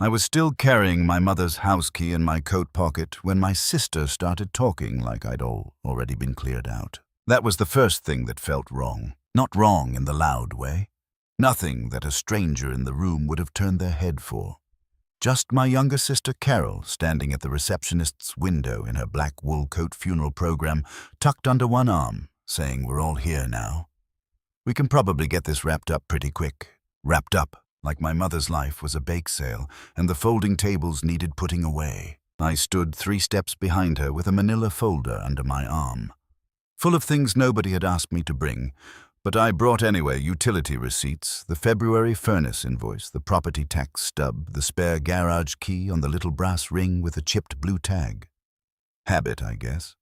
I was still carrying my mother's house key in my coat pocket when my sister started talking like I'd already been cleared out. That was the first thing that felt wrong. Not wrong in the loud way. Nothing that a stranger in the room would have turned their head for. Just my younger sister Carol standing at the receptionist's window in her black wool coat funeral program, tucked under one arm, saying we're all here now. We can probably get this wrapped up pretty quick. Wrapped up, like my mother's life was a bake sale and the folding tables needed putting away. I stood 3 steps behind her with a manila folder under my arm, full of things nobody had asked me to bring, but I brought anyway: utility receipts, the February furnace invoice, the property tax stub, the spare garage key on the little brass ring with a chipped blue tag. Habit, I guess.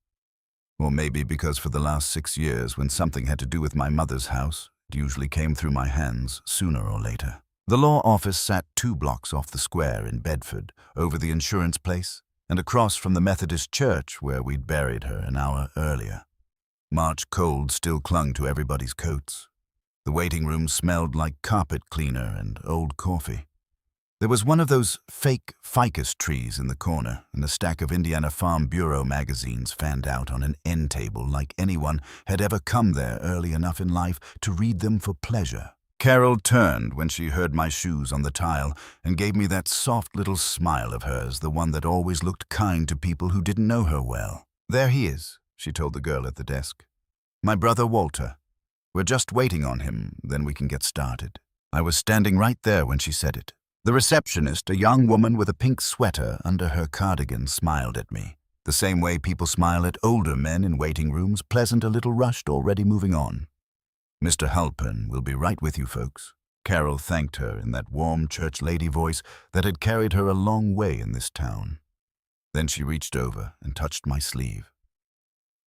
Or maybe because for the last 6 years, when something had to do with my mother's house, it usually came through my hands sooner or later. The law office sat 2 blocks off the square in Bedford, over the insurance place, and across from the Methodist church where we'd buried her an hour earlier. March cold still clung to everybody's coats. The waiting room smelled like carpet cleaner and old coffee. There was one of those fake ficus trees in the corner, and a stack of Indiana Farm Bureau magazines fanned out on an end table like anyone had ever come there early enough in life to read them for pleasure. Carol turned when she heard my shoes on the tile and gave me that soft little smile of hers, the one that always looked kind to people who didn't know her well. "There he is," she told the girl at the desk. "My brother Walter. We're just waiting on him, then we can get started." I was standing right there when she said it. The receptionist, a young woman with a pink sweater under her cardigan, smiled at me, the same way people smile at older men in waiting rooms, pleasant, a little rushed, already moving on. "Mr. Halpern will be right with you folks." Carol thanked her in that warm church lady voice that had carried her a long way in this town. Then she reached over and touched my sleeve.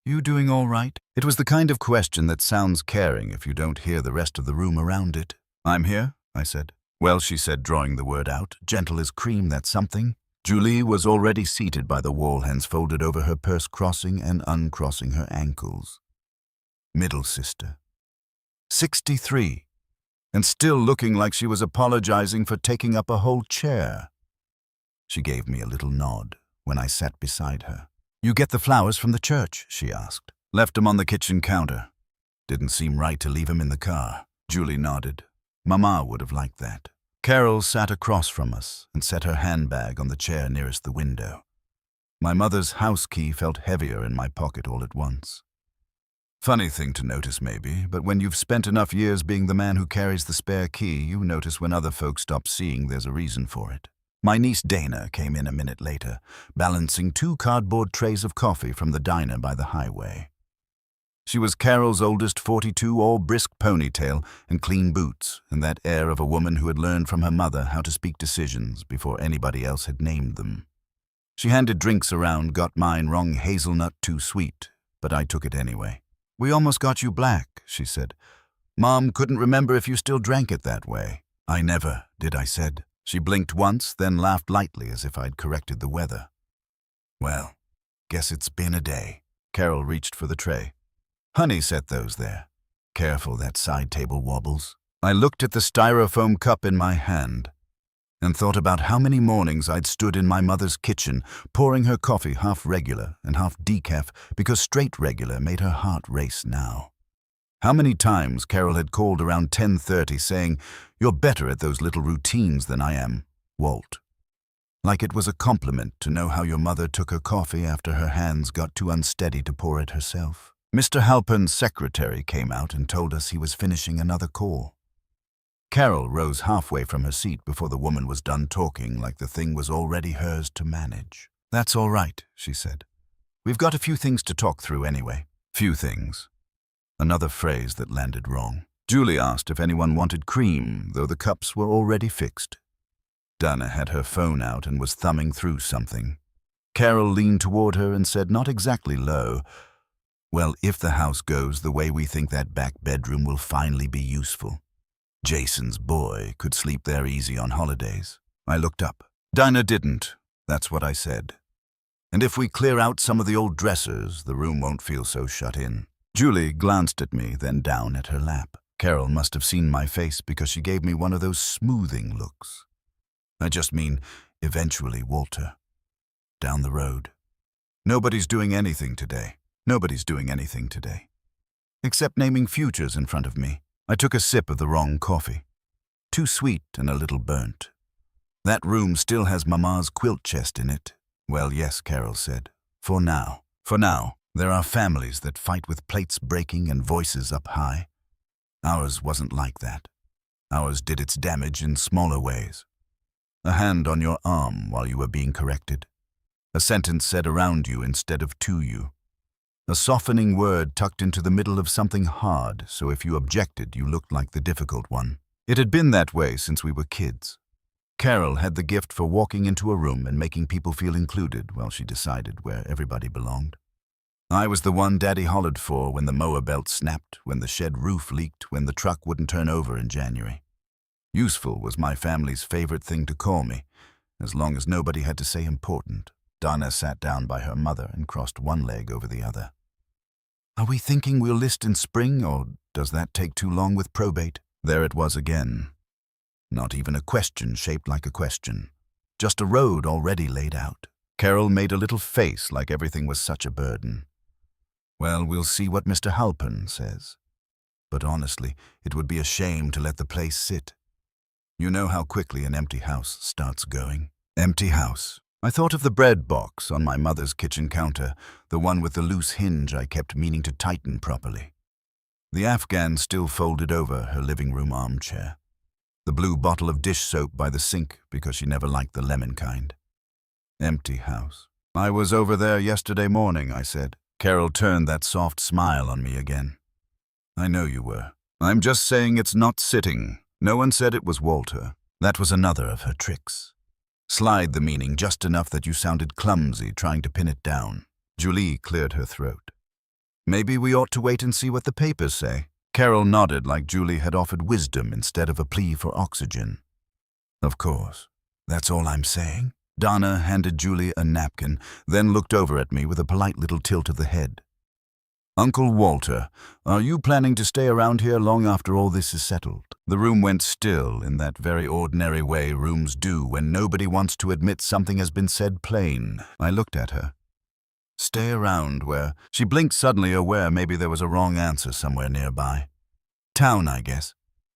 "You doing all right?" It was the kind of question that sounds caring if you don't hear the rest of the room around it. "I'm here," I said. "Well," she said, drawing the word out, gentle as cream, that something. Julie was already seated by the wall, hands folded over her purse, crossing and uncrossing her ankles. Middle sister. 63, and still looking like she was apologizing for taking up a whole chair. She gave me a little nod when I sat beside her. "You get the flowers from the church?" she asked. "Left 'em on the kitchen counter. Didn't seem right to leave 'em in the car." Julie nodded. Mama would have liked that. Carol sat across from us and set her handbag on the chair nearest the window. My mother's house key felt heavier in my pocket all at once. Funny thing to notice maybe, but when you've spent enough years being the man who carries the spare key, you notice when other folks stop seeing there's a reason for it. My niece Dana came in a minute later, balancing 2 cardboard trays of coffee from the diner by the highway. She was Carol's oldest, 42, all brisk ponytail and clean boots, and that air of a woman who had learned from her mother how to speak decisions before anybody else had named them. She handed drinks around, got mine wrong, hazelnut too sweet, but I took it anyway. "We almost got you black," she said. "Mom couldn't remember if you still drank it that way." "I never did," I said. She blinked once, then laughed lightly as if I'd corrected the weather. "Well, guess it's been a day." Carol reached for the tray. "Honey set those there. Careful, that side table wobbles." I looked at the styrofoam cup in my hand and thought about how many mornings I'd stood in my mother's kitchen, pouring her coffee half regular and half decaf because straight regular made her heart race now. How many times Carol had called around 10:30 saying, "You're better at those little routines than I am, Walt." Like it was a compliment to know how your mother took her coffee after her hands got too unsteady to pour it herself. Mr. Halpern's secretary came out and told us he was finishing another call. Carol rose halfway from her seat before the woman was done talking, like the thing was already hers to manage. "That's all right," she said. "We've got a few things to talk through anyway." Few things. Another phrase that landed wrong. Julie asked if anyone wanted cream, though the cups were already fixed. Dana had her phone out and was thumbing through something. Carol leaned toward her and said, not exactly low, "Well, if the house goes the way we think, that back bedroom will finally be useful. Jason's boy could sleep there easy on holidays." I looked up. "Dinah didn't," that's what I said. "And if we clear out some of the old dressers, the room won't feel so shut in." Julie glanced at me, then down at her lap. Carol must have seen my face because she gave me one of those smoothing looks. I just mean, eventually, Walter. Down the road. Nobody's doing anything today. Nobody's doing anything today. Except naming futures in front of me. I took a sip of the wrong coffee. Too sweet and a little burnt. That room still has Mama's quilt chest in it. Well, yes, Carol said. For now. For now. There are families that fight with plates breaking and voices up high. Ours wasn't like that. Ours did its damage in smaller ways. A hand on your arm while you were being corrected. A sentence said around you instead of to you. A softening word tucked into the middle of something hard, so if you objected, you looked like the difficult one. It had been that way since we were kids. Carol had the gift for walking into a room and making people feel included while she decided where everybody belonged. I was the one Daddy hollered for when the mower belt snapped, when the shed roof leaked, when the truck wouldn't turn over in January. Useful was my family's favorite thing to call me, as long as nobody had to say important. Donna sat down by her mother and crossed one leg over the other. Are we thinking we'll list in spring, or does that take too long with probate? There it was again. Not even a question shaped like a question. Just a road already laid out. Carol made a little face like everything was such a burden. Well, we'll see what Mr. Halpern says. But honestly, it would be a shame to let the place sit. You know how quickly an empty house starts going. Empty house. I thought of the bread box on my mother's kitchen counter, the one with the loose hinge I kept meaning to tighten properly. The Afghan still folded over her living room armchair. The blue bottle of dish soap by the sink because she never liked the lemon kind. Empty house. I was over there yesterday morning, I said. Carol turned that soft smile on me again. I know you were. I'm just saying it's not sitting. No one said it was Walter. That was another of her tricks. Slide the meaning just enough that you sounded clumsy trying to pin it down. Julie cleared her throat. Maybe we ought to wait and see what the papers say. Carol nodded like Julie had offered wisdom instead of a plea for oxygen. Of course. That's all I'm saying. Donna handed Julie a napkin, then looked over at me with a polite little tilt of the head. Uncle Walter, are you planning to stay around here long after all this is settled? The room went still in that very ordinary way rooms do when nobody wants to admit something has been said plain. I looked at her. Stay around where? She blinked suddenly, aware maybe there was a wrong answer somewhere nearby. Town, I guess.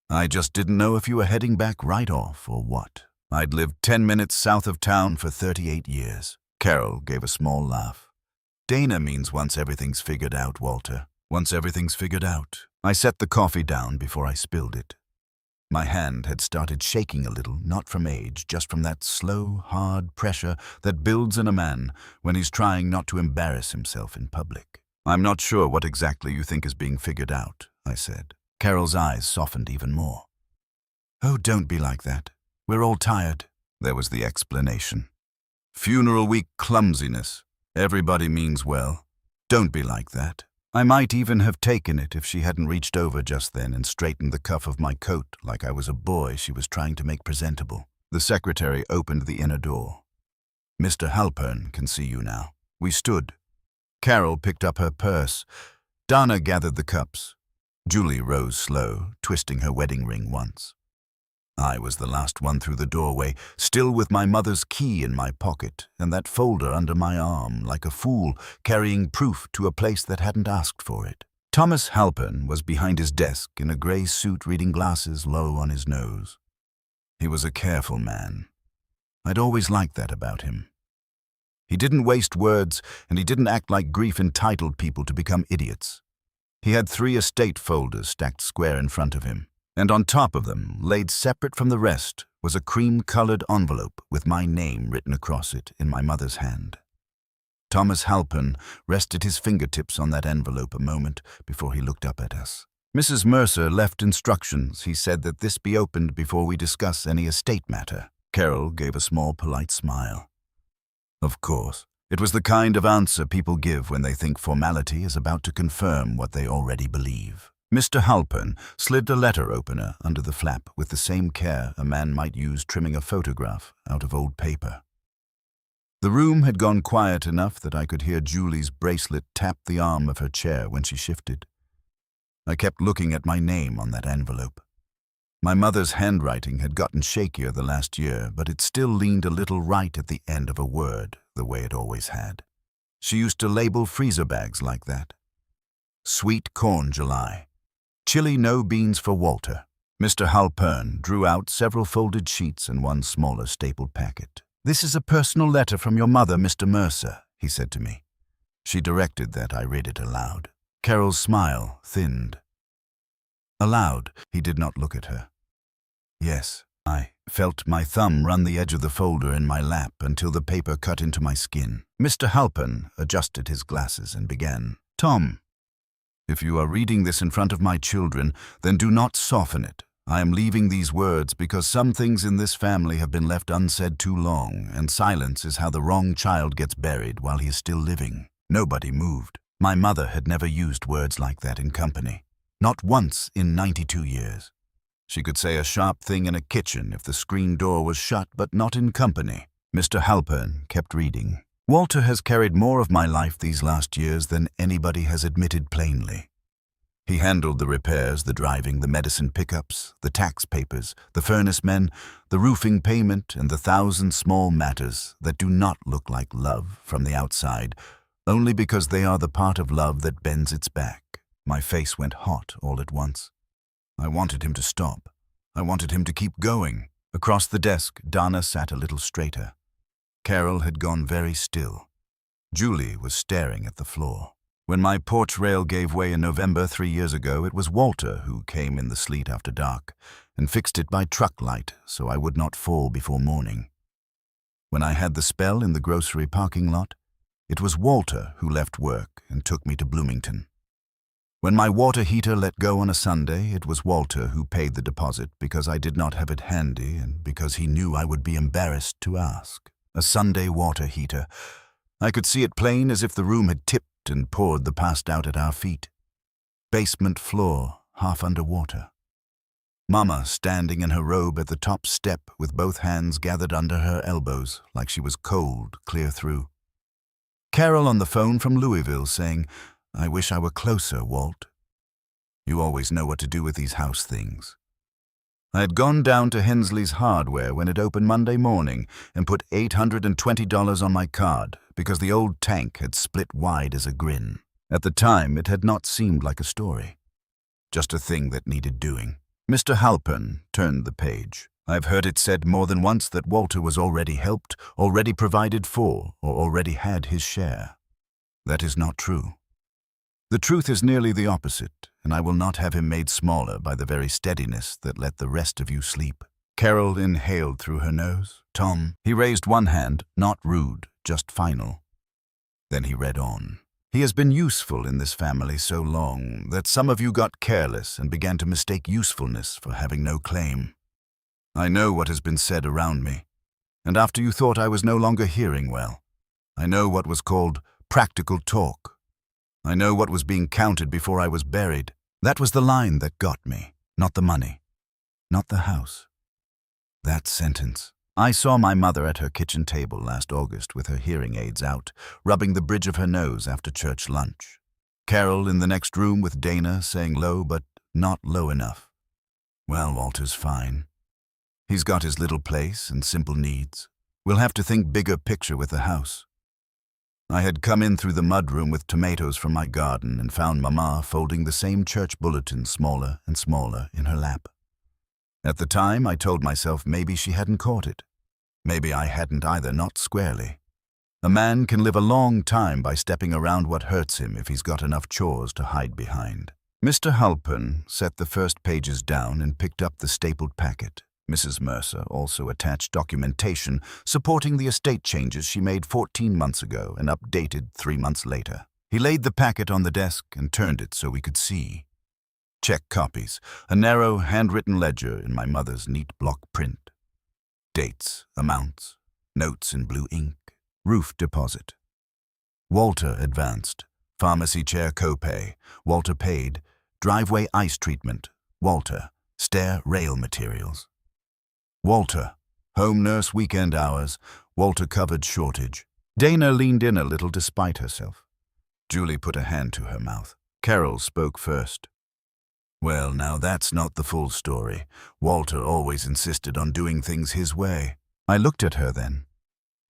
I just didn't know if you were heading back right off or what. I'd lived 10 minutes south of town for 38 years. Carol gave a small laugh. Dana means once everything's figured out, Walter. Once everything's figured out. I set the coffee down before I spilled it. My hand had started shaking a little, not from age, just from that slow, hard pressure that builds in a man when he's trying not to embarrass himself in public. I'm not sure what exactly you think is being figured out, I said. Carol's eyes softened even more. Oh, don't be like that. We're all tired. There was the explanation. Funeral week clumsiness. Everybody means well. Don't be like that. I might even have taken it if she hadn't reached over just then and straightened the cuff of my coat like I was a boy she was trying to make presentable. The secretary opened the inner door. Mr. Halpern can see you now. We stood. Carol picked up her purse. Donna gathered the cups. Julie rose slow, twisting her wedding ring once. I was the last one through the doorway, still with my mother's key in my pocket and that folder under my arm, like a fool carrying proof to a place that hadn't asked for it. Thomas Halpern was behind his desk in a grey suit, reading glasses low on his nose. He was a careful man. I'd always liked that about him. He didn't waste words, and he didn't act like grief entitled people to become idiots. He had 3 estate folders stacked square in front of him. And on top of them, laid separate from the rest, was a cream-colored envelope with my name written across it in my mother's hand. Thomas Halpern rested his fingertips on that envelope a moment before he looked up at us. Mrs. Mercer left instructions. He said that this be opened before we discuss any estate matter. Carol gave a small, polite smile. Of course, it was the kind of answer people give when they think formality is about to confirm what they already believe. Mr. Halpern slid a letter opener under the flap with the same care a man might use trimming a photograph out of old paper. The room had gone quiet enough that I could hear Julie's bracelet tap the arm of her chair when she shifted. I kept looking at my name on that envelope. My mother's handwriting had gotten shakier the last year, but it still leaned a little right at the end of a word, the way it always had. She used to label freezer bags like that. Sweet corn July. Chili no beans for Walter. Mr. Halpern drew out several folded sheets and one smaller stapled packet. "This is a personal letter from your mother, Mr. Mercer," he said to me. She directed that I read it aloud. Carol's smile thinned. Aloud, he did not look at her. Yes, I felt my thumb run the edge of the folder in my lap until the paper cut into my skin. Mr. Halpern adjusted his glasses and began. "Tom, if you are reading this in front of my children, then do not soften it. I am leaving these words because some things in this family have been left unsaid too long, and silence is how the wrong child gets buried while he is still living." Nobody moved. My mother had never used words like that in company. Not once in 92 years. She could say a sharp thing in a kitchen if the screen door was shut, but not in company. Mr. Halpern kept reading. "Walter has carried more of my life these last years than anybody has admitted plainly. He handled the repairs, the driving, the medicine pickups, the tax papers, the furnace men, the roofing payment, and the 1,000 small matters that do not look like love from the outside, only because they are the part of love that bends its back." My face went hot all at once. I wanted him to stop. I wanted him to keep going. Across the desk, Donna sat a little straighter. Carol had gone very still. Julie was staring at the floor. When my porch rail gave way in November 3 years ago, it was Walter who came in the sleet after dark and fixed it by truck light so I would not fall before morning. When I had the spell in the grocery parking lot, it was Walter who left work and took me to Bloomington. When my water heater let go on a Sunday, it was Walter who paid the deposit because I did not have it handy and because he knew I would be embarrassed to ask. A Sunday water heater. I could see it plain as if the room had tipped and poured the past out at our feet. Basement floor, half under water. Mama standing in her robe at the top step with both hands gathered under her elbows like she was cold clear through. Carol on the phone from Louisville saying, "I wish I were closer, Walt. You always know what to do with these house things." I had gone down to Hensley's Hardware when it opened Monday morning and put $820 on my card because the old tank had split wide as a grin. At the time, it had not seemed like a story, just a thing that needed doing. Mr. Halpern turned the page. I've heard it said more than once that Walter was already helped, already provided for, or already had his share. That is not true. The truth is nearly the opposite, and I will not have him made smaller by the very steadiness that let the rest of you sleep. Carol inhaled through her nose. "Tom," he raised one hand, not rude, just final. Then he read on. "He has been useful in this family so long that some of you got careless and began to mistake usefulness for having no claim. I know what has been said around me, and after you thought I was no longer hearing well, I know what was called practical talk. I know what was being counted before I was buried. That was the line that got me, not the money, not the house. That sentence. I saw my mother at her kitchen table last August with her hearing aids out, rubbing the bridge of her nose after church lunch. Carol in the next room with Dana saying low but not low enough. Well, Walter's fine. He's got his little place and simple needs. We'll have to think bigger picture with the house. I had come in through the mudroom with tomatoes from my garden and found Mama folding the same church bulletin smaller and smaller in her lap. At the time, I told myself maybe she hadn't caught it. Maybe I hadn't either, not squarely. A man can live a long time by stepping around what hurts him if he's got enough chores to hide behind. Mr. Halpern set the first pages down and picked up the stapled packet. Mrs. Mercer also attached documentation supporting the estate changes she made 14 months ago and updated 3 months later. He laid the packet on the desk and turned it so we could see. Check copies, a narrow handwritten ledger in my mother's neat block print. Dates, amounts, notes in blue ink, roof deposit. Walter advanced, pharmacy chair copay, Walter paid, driveway ice treatment, Walter, stair rail materials. Walter, home nurse weekend hours, Walter covered shortage. Dana leaned in a little despite herself. Julie put a hand to her mouth. Carol spoke first. Well, now that's not the full story. Walter always insisted on doing things his way. I looked at her then.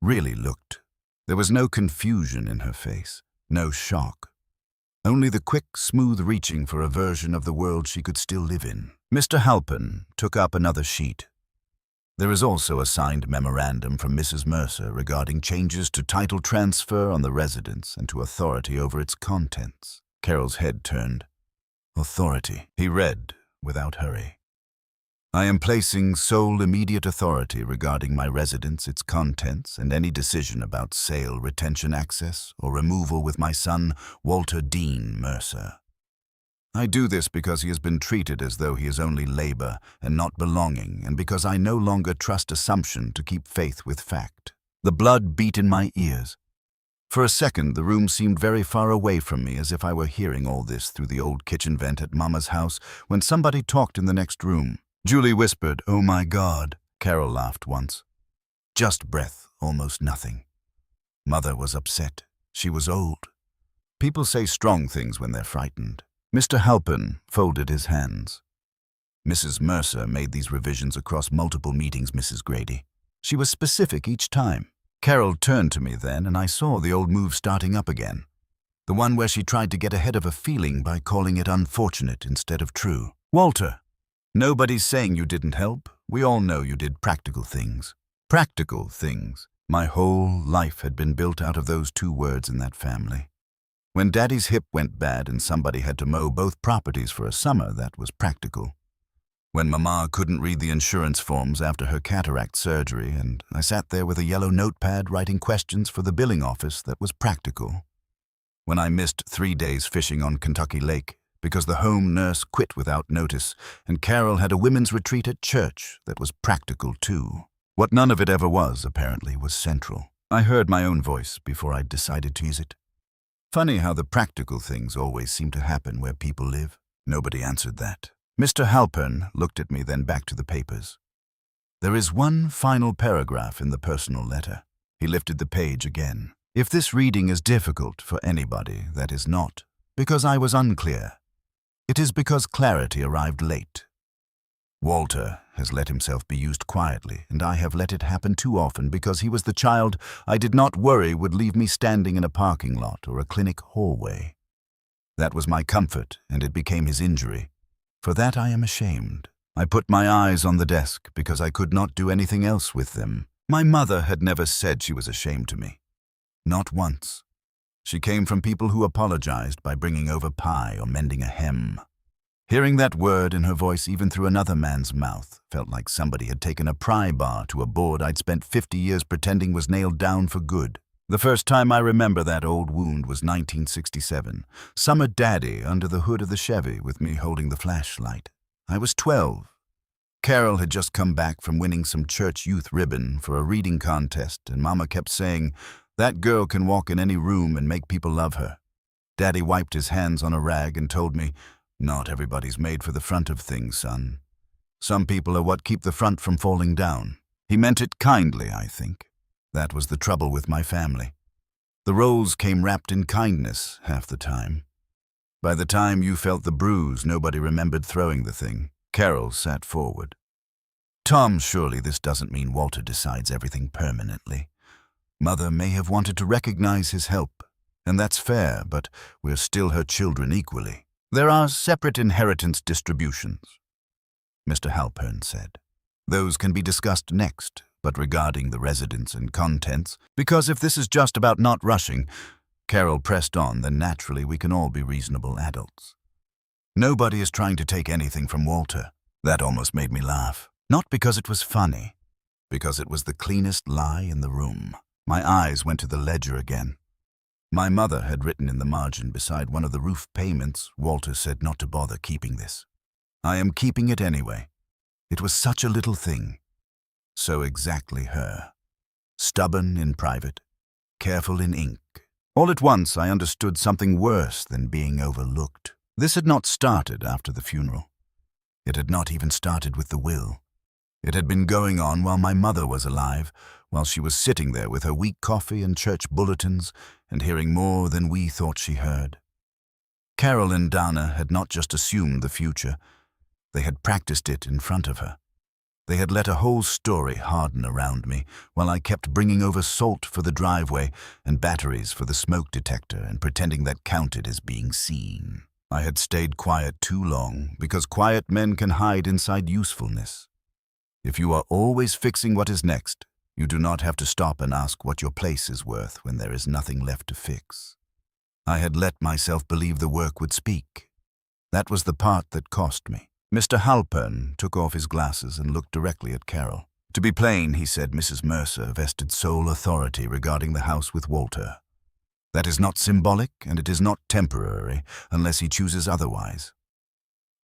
Really looked. There was no confusion in her face, no shock. Only the quick, smooth reaching for a version of the world she could still live in. Mr. Halpin took up another sheet. There is also a signed memorandum from Mrs. Mercer regarding changes to title transfer on the residence and to authority over its contents. Carol's head turned. Authority, he read without hurry. I am placing sole immediate authority regarding my residence, its contents, and any decision about sale, retention access, or removal with my son, Walter Dean Mercer. I do this because he has been treated as though he is only labor and not belonging, and because I no longer trust assumption to keep faith with fact. The blood beat in my ears. For a second, the room seemed very far away from me, as if I were hearing all this through the old kitchen vent at Mama's house when somebody talked in the next room. Julie whispered, "Oh my God." Carol laughed once. Just breath, almost nothing. Mother was upset. She was old. People say strong things when they're frightened. Mr. Halpin folded his hands. Mrs. Mercer made these revisions across multiple meetings, Mrs. Grady. She was specific each time. Carol turned to me then, and I saw the old move starting up again. The one where she tried to get ahead of a feeling by calling it unfortunate instead of true. Walter, nobody's saying you didn't help. We all know you did practical things. Practical things. My whole life had been built out of those two words in that family. When Daddy's hip went bad and somebody had to mow both properties for a summer, that was practical. When Mama couldn't read the insurance forms after her cataract surgery, and I sat there with a yellow notepad writing questions for the billing office, that was practical. When I missed 3 days fishing on Kentucky Lake because the home nurse quit without notice, and Carol had a women's retreat at church, that was practical too. What none of it ever was, apparently, was central. I heard my own voice before I'd decided to use it. Funny how the practical things always seem to happen where people live. Nobody answered that. Mr. Halpern looked at me, then back to the papers. There is one final paragraph in the personal letter. He lifted the page again. If this reading is difficult for anybody, that is not because I was unclear. It is because clarity arrived late. Walter has let himself be used quietly, and I have let it happen too often because he was the child I did not worry would leave me standing in a parking lot or a clinic hallway. That was my comfort, and it became his injury. For that I am ashamed. I put my eyes on the desk because I could not do anything else with them. My mother had never said she was ashamed to me. Not once. She came from people who apologized by bringing over pie or mending a hem. Hearing that word in her voice even through another man's mouth felt like somebody had taken a pry bar to a board I'd spent 50 years pretending was nailed down for good. The first time I remember that old wound was 1967. Summer Daddy under the hood of the Chevy with me holding the flashlight. I was 12. Carol had just come back from winning some church youth ribbon for a reading contest, and Mama kept saying, "That girl can walk in any room and make people love her." Daddy wiped his hands on a rag and told me, "Not everybody's made for the front of things, son. Some people are what keep the front from falling down." He meant it kindly, I think. That was the trouble with my family. The roles came wrapped in kindness half the time. By the time you felt the bruise, nobody remembered throwing the thing. Carol sat forward. "Tom, surely this doesn't mean Walter decides everything permanently. Mother may have wanted to recognize his help, and that's fair, but we're still her children equally. There are separate inheritance distributions," Mr. Halpern said. "Those can be discussed next, but regarding the residence and contents, because if this is just about not rushing," Carol pressed on, "then naturally we can all be reasonable adults. Nobody is trying to take anything from Walter." That almost made me laugh. Not because it was funny, because it was the cleanest lie in the room. My eyes went to the ledger again. My mother had written in the margin beside one of the roof payments, "Walter said not to bother keeping this. I am keeping it anyway." It was such a little thing. So exactly her. Stubborn in private, careful in ink. All at once I understood something worse than being overlooked. This had not started after the funeral. It had not even started with the will. It had been going on while my mother was alive, while she was sitting there with her weak coffee and church bulletins and hearing more than we thought she heard. Carol and Dana had not just assumed the future, they had practiced it in front of her. They had let a whole story harden around me while I kept bringing over salt for the driveway and batteries for the smoke detector and pretending that counted as being seen. I had stayed quiet too long because quiet men can hide inside usefulness. If you are always fixing what is next, you do not have to stop and ask what your place is worth when there is nothing left to fix. I had let myself believe the work would speak. That was the part that cost me. Mr. Halpern took off his glasses and looked directly at Carol. To be plain, he said, Mrs. Mercer vested sole authority regarding the house with Walter. That is not symbolic, and it is not temporary, unless he chooses otherwise.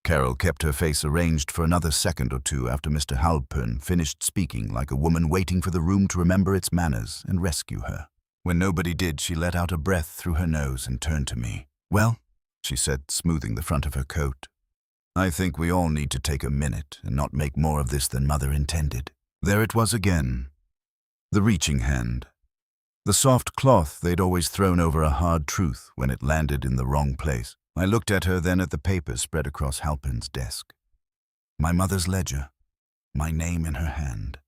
Carol kept her face arranged for another second or two after Mr. Halpern finished speaking like a woman waiting for the room to remember its manners and rescue her. When nobody did, she let out a breath through her nose and turned to me. "Well," she said, smoothing the front of her coat, "I think we all need to take a minute and not make more of this than Mother intended." There it was again. The reaching hand. The soft cloth they'd always thrown over a hard truth when it landed in the wrong place. I looked at her, then at the papers spread across Halpern's desk. My mother's ledger. My name in her hand.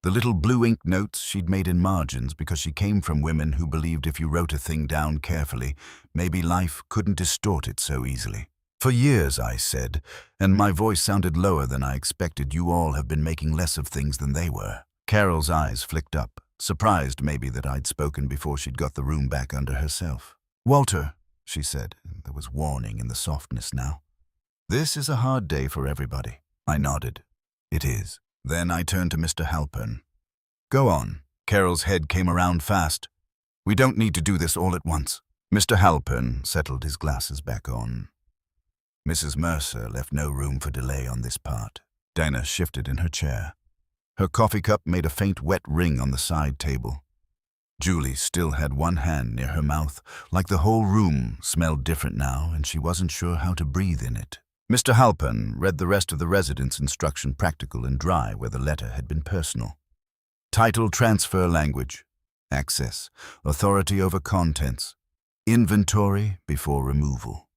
The little blue ink notes she'd made in margins because she came from women who believed if you wrote a thing down carefully, maybe life couldn't distort it so easily. "For years," I said, and my voice sounded lower than I expected, "you all have been making less of things than they were." Carol's eyes flicked up, surprised maybe that I'd spoken before she'd got the room back under herself. "Walter," she said, and there was warning in the softness now. "This is a hard day for everybody." I nodded. "It is." Then I turned to Mr. Halpern. "Go on." Carol's head came around fast. "We don't need to do this all at once." Mr. Halpern settled his glasses back on. Mrs. Mercer left no room for delay on this part. Dana shifted in her chair. Her coffee cup made a faint wet ring on the side table. Julie still had one hand near her mouth, like the whole room smelled different now and she wasn't sure how to breathe in it. Mr. Halpern read the rest of the residence instruction practical and dry where the letter had been personal. Title transfer language. Access. Authority over contents. Inventory before removal.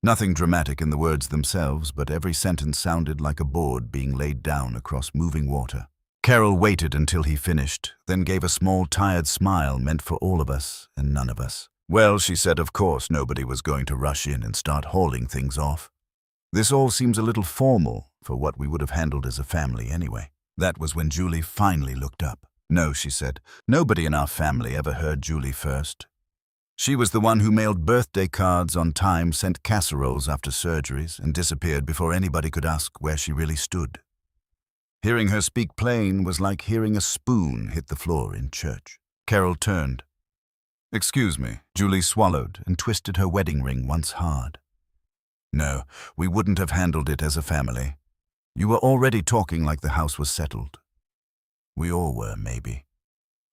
Nothing dramatic in the words themselves, but every sentence sounded like a board being laid down across moving water. Carol waited until he finished, then gave a small tired smile meant for all of us and none of us. "Well," she said, "of course nobody was going to rush in and start hauling things off. This all seems a little formal for what we would have handled as a family anyway." That was when Julie finally looked up. "No," she said, "nobody in our family ever heard Julie first. She was the one who mailed birthday cards on time, sent casseroles after surgeries, and disappeared before anybody could ask where she really stood. Hearing her speak plain was like hearing a spoon hit the floor in church." Carol turned. "Excuse me." Julie swallowed and twisted her wedding ring once hard. "No, we wouldn't have handled it as a family. You were already talking like the house was settled. We all were, maybe.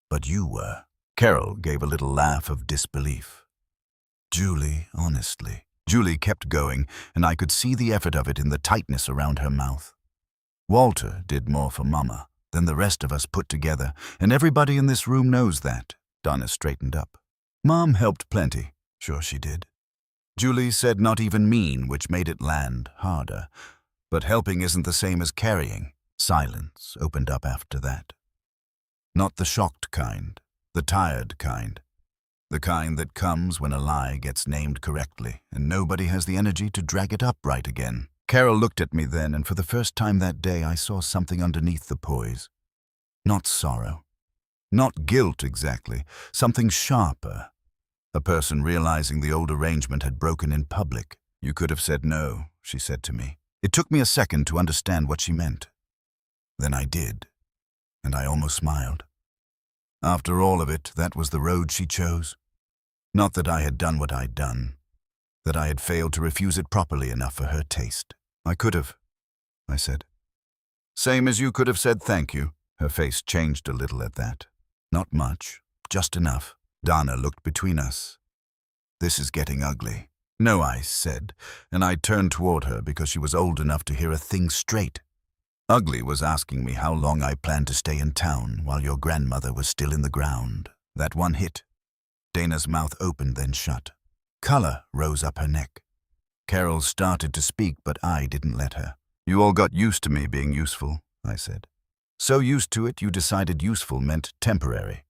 But you were." Carol gave a little laugh of disbelief. "Julie, honestly." Julie kept going, and I could see the effort of it in the tightness around her mouth. "Walter did more for Mama than the rest of us put together, and everybody in this room knows that." Donna straightened up. "Mom helped plenty." "Sure she did." Julie said not even mean, which made it land harder. "But helping isn't the same as carrying." Silence opened up after that. Not the shocked kind, the tired kind. The kind that comes when a lie gets named correctly and nobody has the energy to drag it upright again. Carol looked at me then, and for the first time that day I saw something underneath the poise. Not sorrow. Not guilt exactly. Something sharper. A person realizing the old arrangement had broken in public. "You could have said no," she said to me. It took me a second to understand what she meant. Then I did, and I almost smiled. After all of it, that was the road she chose. Not that I had done what I'd done, that I had failed to refuse it properly enough for her taste. "I could have," I said. "Same as you could have said thank you." Her face changed a little at that. "Not much, just enough." Dana looked between us. "This is getting ugly." "No," I said, and I turned toward her because she was old enough to hear a thing straight. "Ugly was asking me how long I planned to stay in town while your grandmother was still in the ground." That one hit. Dana's mouth opened then shut. Color rose up her neck. Carol started to speak, but I didn't let her. "You all got used to me being useful," I said. "So used to it, you decided useful meant temporary.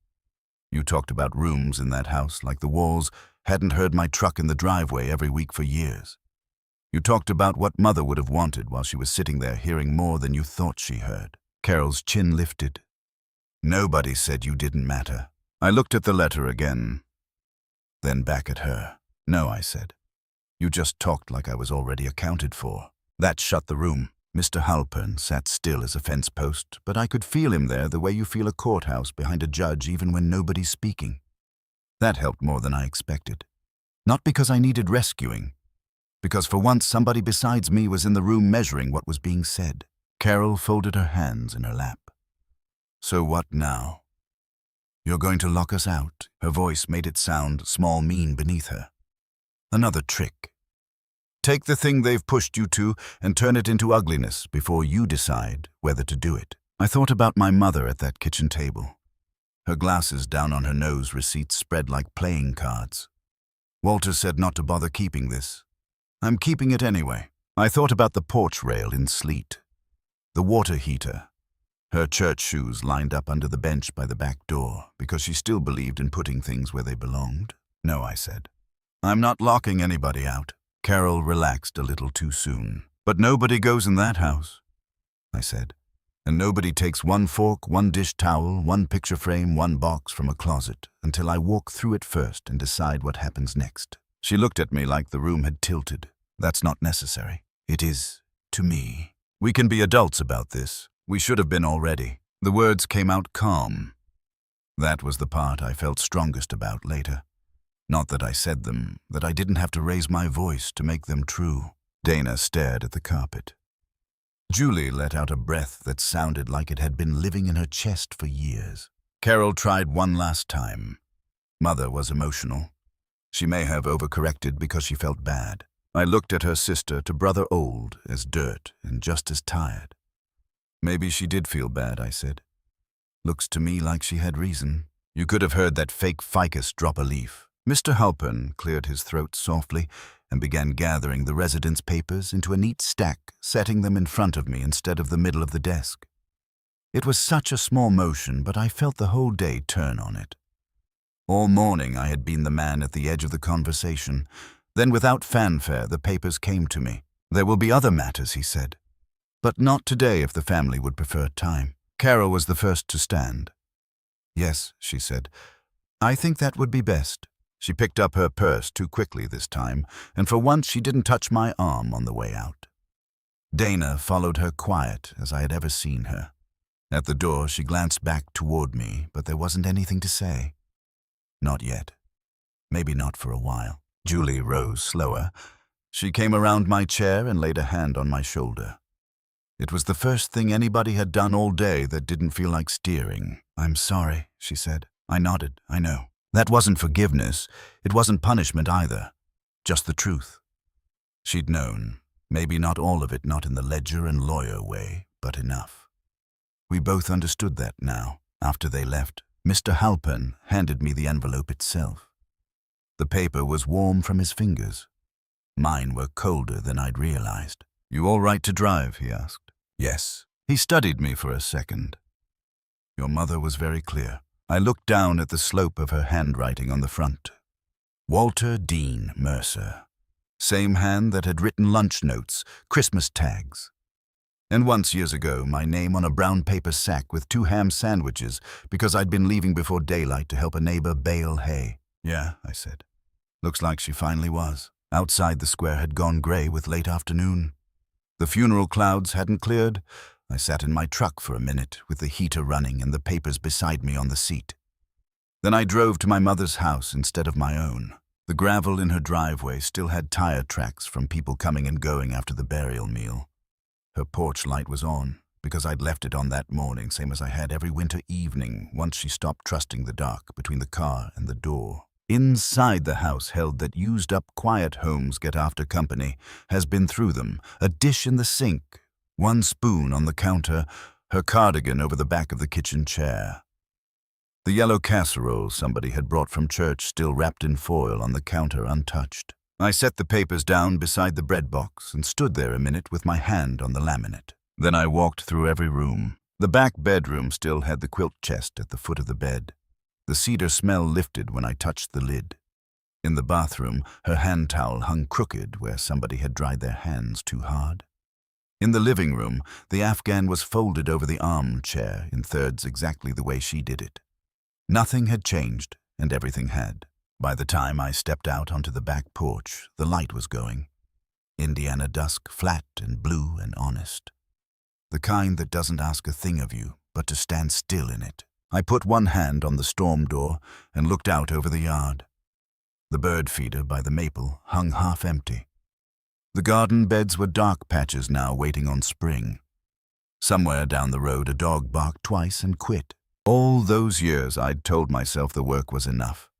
You talked about rooms in that house like the walls hadn't heard my truck in the driveway every week for years. You talked about what Mother would have wanted while she was sitting there hearing more than you thought she heard." Carol's chin lifted. "Nobody said you didn't matter." I looked at the letter again, then back at her. "No," I said. "You just talked like I was already accounted for." That shut the room. Mr. Halpern sat still as a fence post, but I could feel him there the way you feel a courthouse behind a judge even when nobody's speaking. That helped more than I expected. Not because I needed rescuing, because for once somebody besides me was in the room measuring what was being said. Carol folded her hands in her lap. "So what now? You're going to lock us out?" Her voice made it sound small mean beneath her. "Another trick. Take the thing they've pushed you to and turn it into ugliness before you decide whether to do it." I thought about my mother at that kitchen table. Her glasses down on her nose, receipts spread like playing cards. Walter said not to bother keeping this. I'm keeping it anyway. I thought about the porch rail in sleet, the water heater, her church shoes lined up under the bench by the back door, because she still believed in putting things where they belonged. "No," I said. "I'm not locking anybody out." Carol relaxed a little too soon. "But nobody goes in that house," I said. "And nobody takes one fork, one dish towel, one picture frame, one box from a closet until I walk through it first and decide what happens next." She looked at me like the room had tilted. "That's not necessary." "It is, to me. We can be adults about this. We should have been already." The words came out calm. That was the part I felt strongest about later. Not that I said them, that I didn't have to raise my voice to make them true. Dana stared at the carpet. Julie let out a breath that sounded like it had been living in her chest for years. Carol tried one last time. Mother was emotional. She may have overcorrected because she felt bad. I looked at her sister, to brother old as dirt and just as tired. "Maybe she did feel bad," I said. "Looks to me like she had reason. You could have heard that fake ficus drop a leaf." Mr. Halpern cleared his throat softly and began gathering the residence papers into a neat stack, setting them in front of me instead of the middle of the desk. It was such a small motion, but I felt the whole day turn on it. All morning I had been the man at the edge of the conversation. Then without fanfare the papers came to me. "There will be other matters," he said. "But not today if the family would prefer time." Carol was the first to stand. "Yes," she said. "I think that would be best." She picked up her purse too quickly this time, and for once she didn't touch my arm on the way out. Dana followed her quiet as I had ever seen her. At the door she glanced back toward me, but there wasn't anything to say. Not yet. Maybe not for a while. Julie rose slower. She came around my chair and laid a hand on my shoulder. It was the first thing anybody had done all day that didn't feel like steering. "I'm sorry," she said. I nodded. "I know." That wasn't forgiveness. It wasn't punishment either. Just the truth. She'd known. Maybe not all of it, not in the ledger and lawyer way, but enough. We both understood that now. After they left, Mr. Halpern handed me the envelope itself. The paper was warm from his fingers. Mine were colder than I'd realized. "You all right to drive?" he asked. "Yes." He studied me for a second. "Your mother was very clear." I looked down at the slope of her handwriting on the front. Walter Dean Mercer. Same hand that had written lunch notes, Christmas tags. And once years ago, my name on a brown paper sack with 2 ham sandwiches because I'd been leaving before daylight to help a neighbor bale hay. "Yeah," I said. "Looks like she finally was." Outside the square had gone gray with late afternoon. The funeral clouds hadn't cleared. I sat in my truck for a minute with the heater running and the papers beside me on the seat. Then I drove to my mother's house instead of my own. The gravel in her driveway still had tire tracks from people coming and going after the burial meal. Her porch light was on, because I'd left it on that morning, same as I had every winter evening once she stopped trusting the dark between the car and the door. Inside the house held that used-up quiet homes get after company has been through them, a dish in the sink, 1 spoon on the counter, her cardigan over the back of the kitchen chair. The yellow casserole somebody had brought from church still wrapped in foil on the counter untouched. I set the papers down beside the bread box and stood there a minute with my hand on the laminate. Then I walked through every room. The back bedroom still had the quilt chest at the foot of the bed. The cedar smell lifted when I touched the lid. In the bathroom, her hand towel hung crooked where somebody had dried their hands too hard. In the living room, the Afghan was folded over the armchair in thirds exactly the way she did it. Nothing had changed, and everything had. By the time I stepped out onto the back porch, the light was going. Indiana dusk, flat and blue and honest. The kind that doesn't ask a thing of you, but to stand still in it. I put one hand on the storm door and looked out over the yard. The bird feeder by the maple hung half empty. The garden beds were dark patches now waiting on spring. Somewhere down the road a dog barked twice and quit. All those years I'd told myself the work was enough.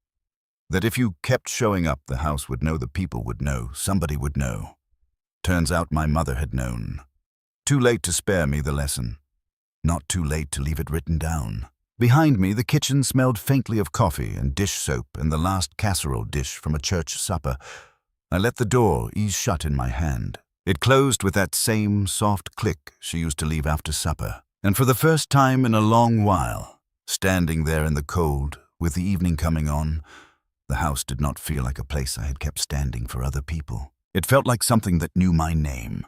That if you kept showing up, the house would know, the people would know, somebody would know. Turns out my mother had known. Too late to spare me the lesson. Not too late to leave it written down. Behind me, the kitchen smelled faintly of coffee and dish soap and the last casserole dish from a church supper. I let the door ease shut in my hand. It closed with that same soft click she used to leave after supper. And for the first time in a long while, standing there in the cold, with the evening coming on, the house did not feel like a place I had kept standing for other people. It felt like something that knew my name,